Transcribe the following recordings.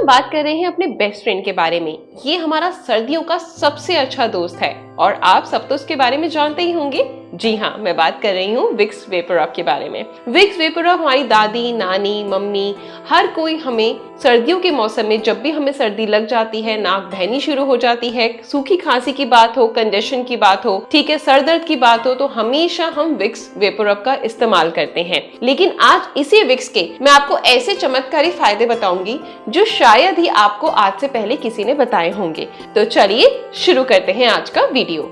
हम बात कर रहे हैं अपने बेस्ट फ्रेंड के बारे में। ये हमारा सर्दियों का सबसे अच्छा दोस्त है और आप सब तो उसके बारे में जानते ही होंगे। जी हाँ, मैं बात कर रही हूँ विक्स वेपोरब के बारे में। विक्स वेपोरब हमारी दादी, नानी, मम्मी, हर कोई हमें सर्दियों के मौसम में जब भी हमें सर्दी लग जाती है, नाक बहनी शुरू हो जाती है, सूखी खांसी की बात हो, कंजेशन की बात हो, ठीक है, सर दर्द की बात हो, तो हमेशा हम विक्स वेपोरब का इस्तेमाल करते हैं। लेकिन आज इसी विक्स के मैं आपको ऐसे चमत्कारी फायदे बताऊंगी जो शायद ही आपको आज से पहले किसी ने बताए होंगे। तो चलिए शुरू करते हैं आज का वीडियो।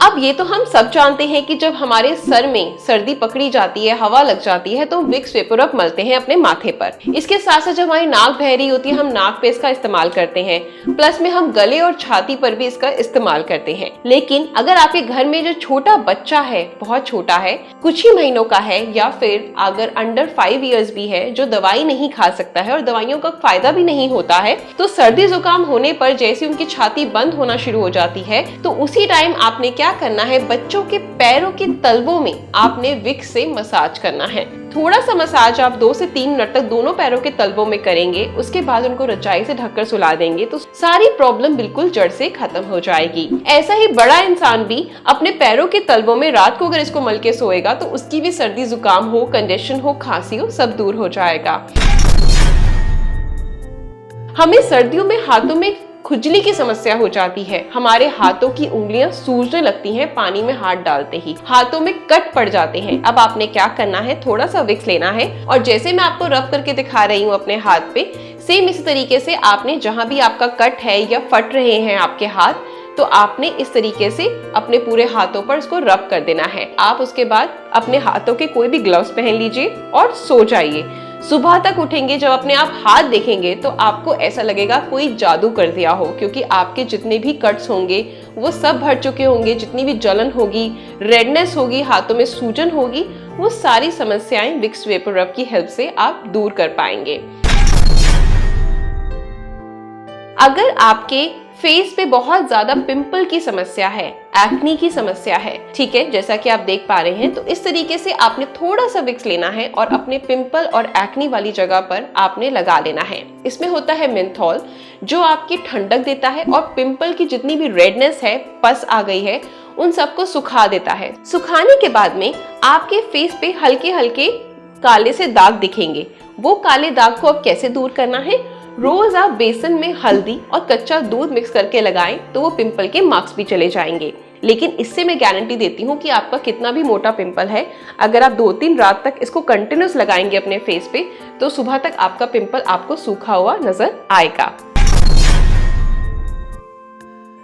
अब ये तो हम सब जानते हैं कि जब हमारे सर में सर्दी पकड़ी जाती है, हवा लग जाती है, तो विक्स वेपोरब मलते हैं अपने माथे पर। इसके साथ साथ जब हमारी नाक बह रही होती है, हम नाक पे इसका इस्तेमाल करते हैं। प्लस में हम गले और छाती पर भी इसका इस्तेमाल करते हैं। लेकिन अगर आपके घर में जो छोटा बच्चा है, बहुत छोटा है, कुछ ही महीनों का है, या फिर अगर अंडर 5 इयर्स भी है, जो दवाई नहीं खा सकता है और दवाइयों का फायदा भी नहीं होता है, तो सर्दी जुकाम होने पर जैसे उनकी छाती बंद होना शुरू हो जाती है, तो उसी टाइम आपने क्या करना है, बच्चों के पैरों के तलवों में आपने विक्स से मसाज करना है। थोड़ा सा मसाज आप 2 से 3 मिनट तक दोनों पैरों के तलवों में करेंगे। उसके बाद उनको रजाई से ढककर सुला देंगे तो सारी प्रॉब्लम बिल्कुल जड़ से खत्म हो जाएगी। ऐसा ही बड़ा इंसान भी अपने पैरों के तलवों में रात को अगर इसको मल के सोएगा तो उसकी भी सर्दी जुकाम हो, कंजेशन हो, खांसी हो, सब दूर हो जाएगा। हमें सर्दियों में हाथों में खुजली की समस्या हो जाती है। हमारे हाथों की उंगलियां सूजने लगती हैं पानी में हाथ डालते ही, हाथों में कट पड़ जाते हैं। अब आपने क्या करना है, थोड़ा सा विक्स लेना है और जैसे मैं आपको रब करके दिखा रही हूँ अपने हाथ पे, सेम इसी तरीके से आपने जहां भी आपका कट है या फट रहे हैं आपके हाथ, तो आपने इस तरीके से अपने पूरे हाथों पर इसको रब कर देना है। आप उसके बाद अपने हाथों के कोई भी ग्लव्स पहन लीजिए और सो जाइए। सुबह तक उठेंगे, जब अपने आप हाथ देखेंगे तो आपको ऐसा लगेगा कोई जादू कर दिया हो, क्योंकि आपके जितने भी कट्स होंगे वो सब भर चुके होंगे। जितनी भी जलन होगी, रेडनेस होगी, हाथों में सूजन होगी, वो सारी समस्याएं विक्स वेपोरब की हेल्प से आप दूर कर पाएंगे। अगर आपके फेस पे बहुत ज्यादा पिंपल की समस्या है, एक्नी की समस्या है, ठीक है, जैसा कि आप देख पा रहे हैं, तो इस तरीके से आपने थोड़ा सा विक्स लेना है और अपने पिंपल और एक्नी वाली जगह पर आपने लगा लेना है। इसमें होता है मेंथॉल, जो आपकी ठंडक देता है और पिंपल की जितनी भी रेडनेस है, पस आ गई है, उन सबको सुखा देता है। सुखाने के बाद में आपके फेस पे हल्के हल्के काले से दाग दिखेंगे। वो काले दाग को अब कैसे दूर करना है, रोज आप बेसन में हल्दी और कच्चा दूध मिक्स करके लगाएं तो वो पिंपल के मार्क्स भी चले जाएंगे। लेकिन इससे मैं गारंटी देती हूँ कि आपका कितना भी मोटा पिंपल है, अगर आप 2-3 रात तक इसको कंटिन्यूस लगाएंगे अपने फेस पे, तो सुबह तक आपका पिंपल आपको सूखा हुआ नजर आएगा।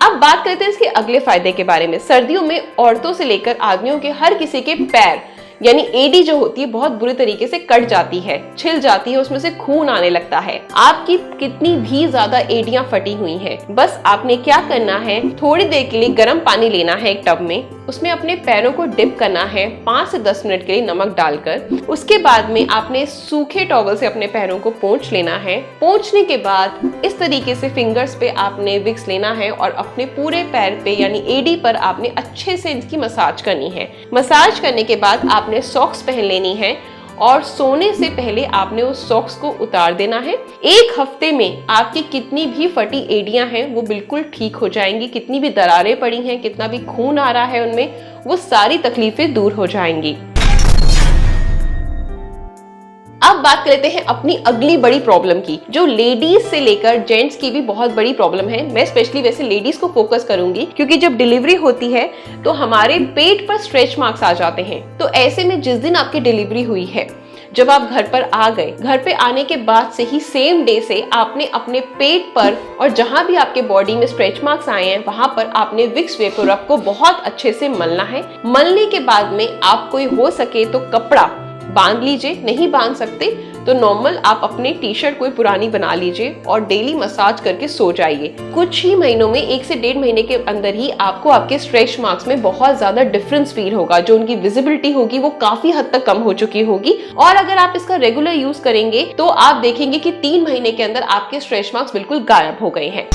अब बात करते हैं इसके अगले फायदे के बारे में। सर्दियों में औरतों से लेकर आदमियों के हर किसी के पैर यानी एडी जो होती है बहुत बुरी तरीके से कट जाती है, छिल जाती है, उसमें से खून आने लगता है। आपकी कितनी भी ज्यादा एडियां फटी हुई हैं, बस आपने क्या करना है, थोड़ी देर के लिए गर्म पानी लेना है एक टब में, उसमें अपने पैरों को डिप करना है 5 से 10 मिनट के लिए नमक डालकर। उसके बाद में आपने सूखे टॉवल से अपने पैरों को पोंछ लेना है। पोंछने के बाद इस तरीके से फिंगर्स पे आपने विक्स लेना है और अपने पूरे पैर पे यानी एडी पर आपने अच्छे से इसकी मसाज करनी है। मसाज करने के बाद आपने सॉक्स पहन लेनी है और सोने से पहले आपने उस सॉक्स को उतार देना है। 1 हफ्ते में आपकी कितनी भी फटी एडियां हैं वो बिल्कुल ठीक हो जाएंगी। कितनी भी दरारें पड़ी हैं, कितना भी खून आ रहा है उनमें, वो सारी तकलीफें दूर हो जाएंगी। अब बात करते हैं अपनी अगली बड़ी प्रॉब्लम की, जो लेडीज से लेकर जेंट्स की भी बहुत बड़ी प्रॉब्लम है। मैं स्पेशली वैसे लेडीज को फोकस करूंगी, क्योंकि जब डिलीवरी होती है तो हमारे पेट पर स्ट्रेच मार्क्स आ जाते हैं। तो ऐसे में जिस दिन आपकी डिलीवरी हुई है, जब आप घर पर आ गए, घर पे आने के बाद से ही सेम डे से आपने अपने पेट पर और जहां भी आपके बॉडी में स्ट्रेच मार्क्स आए हैं वहां पर आपने विक्स वेपोरब को बहुत अच्छे से मलना है। मलने के बाद में आप कोई हो सके तो कपड़ा बांध लीजिए, नहीं बांध सकते तो नॉर्मल आप अपने टी शर्ट कोई पुरानी बना लीजिए और डेली मसाज करके सो जाइए। कुछ ही महीनों में, 1 से 1.5 महीने के अंदर ही आपको आपके स्ट्रेच मार्क्स में बहुत ज्यादा डिफरेंस फील होगा। जो उनकी विजिबिलिटी होगी वो काफी हद तक कम हो चुकी होगी। और अगर आप इसका रेगुलर यूज करेंगे तो आप देखेंगे कि 3 महीने के अंदर आपके स्ट्रेच मार्क्स बिल्कुल गायब हो गए हैं।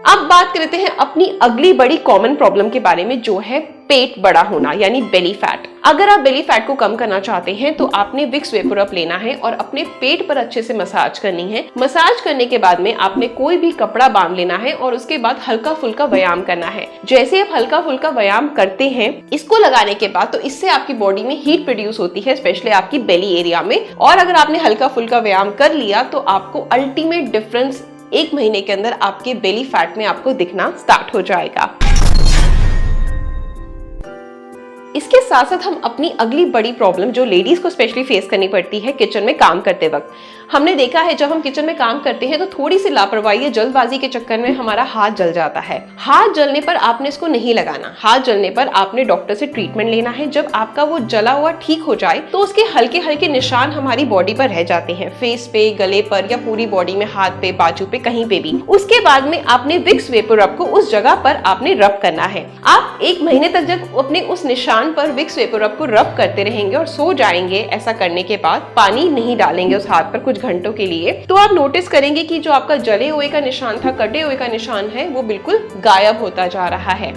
अब बात करते हैं अपनी अगली बड़ी कॉमन प्रॉब्लम के बारे में, जो है पेट बड़ा होना यानी बेली फैट। अगर आप बेली फैट को कम करना चाहते हैं तो आपने विक्स वेपोरब लेना है और अपने पेट पर अच्छे से मसाज करनी है। मसाज करने के बाद में आपने कोई भी कपड़ा बांध लेना है और उसके बाद हल्का फुल्का व्यायाम करना है। जैसे आप हल्का फुल्का व्यायाम करते हैं इसको लगाने के बाद, तो इससे आपकी बॉडी में हीट प्रोड्यूस होती है, स्पेशली आपकी बेली एरिया में। और अगर आपने हल्का फुल्का व्यायाम कर लिया तो आपको अल्टीमेट डिफरेंस 1 महीने के अंदर आपके बेली फैट में आपको दिखना स्टार्ट हो जाएगा। इसके साथ साथ हम अपनी अगली बड़ी प्रॉब्लम जो लेडीज को स्पेशली फेस करनी पड़ती है किचन में काम करते वक्त, हमने देखा है जब हम किचन में काम करते हैं तो थोड़ी सी लापरवाही, जल्दबाजी के चक्कर में हमारा हाथ जल जाता है। हाथ जलने पर आपने इसको नहीं लगाना। हाथ जलने पर आपने डॉक्टर से ट्रीटमेंट लेना है। जब आपका वो जला हुआ ठीक हो जाए तो उसके हल्के हल्के निशान हमारी बॉडी पर रह जाते हैं, फेस पे, गले पर या पूरी बॉडी में, हाथ पे, बाजू पे, कहीं पे भी। उसके बाद में आपने विक्स वेपोरब को उस जगह पर आपने रब करना है। आप 1 महीने तक जब अपने उस निशान पर विक्स वेपोरब को रब करते रहेंगे और सो जाएंगे, ऐसा करने के बाद पानी नहीं डालेंगे उस हाथ पर कुछ घंटों के लिए, तो आप नोटिस करेंगे कि जो आपका जले हुए का निशान था, कटे हुए का निशान है, वो बिल्कुल गायब होता जा रहा है।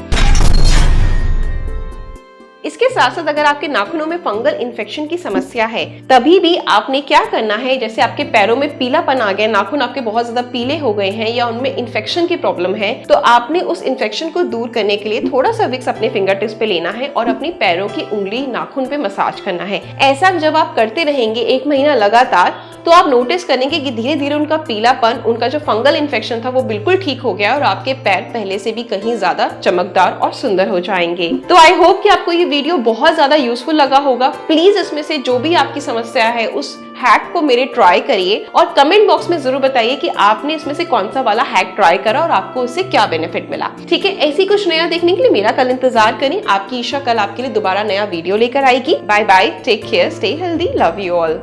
इसके साथ साथ अगर आपके नाखूनों में फंगल इन्फेक्शन की समस्या है तभी भी आपने क्या करना है, जैसे आपके पैरों में पीलापन आ गया, नाखून आपके बहुत ज्यादा पीले हो गए हैं या उनमें इन्फेक्शन की प्रॉब्लम है, तो आपने उस इन्फेक्शन को दूर करने के लिए थोड़ा सा विक्स अपने फिंगर टिप्स पे लेना है और अपनी पैरों की उंगली नाखून पे मसाज करना है। ऐसा जब आप करते रहेंगे 1 महीना लगातार तो आप नोटिस करेंगे कि धीरे धीरे उनका पीलापन, उनका जो फंगल इन्फेक्शन था वो बिल्कुल ठीक हो गया और आपके पैर पहले से भी कहीं ज्यादा चमकदार और सुंदर हो जाएंगे। तो आई होप कि आपको ये वीडियो बहुत ज्यादा यूजफुल लगा होगा। प्लीज इसमें से जो भी आपकी समस्या है उस हैक को मेरे ट्राई करिए और कमेंट बॉक्स में जरूर बताइए कि आपने इसमें से कौन सा वाला हैक ट्राई करा और आपको उससे क्या बेनिफिट मिला। ठीक है, ऐसी कुछ नया देखने के लिए मेरा कल इंतजार करें। आपकी ईशा कल आपके लिए दोबारा नया वीडियो लेकर आएगी। Bye bye, take care, stay healthy, love you all.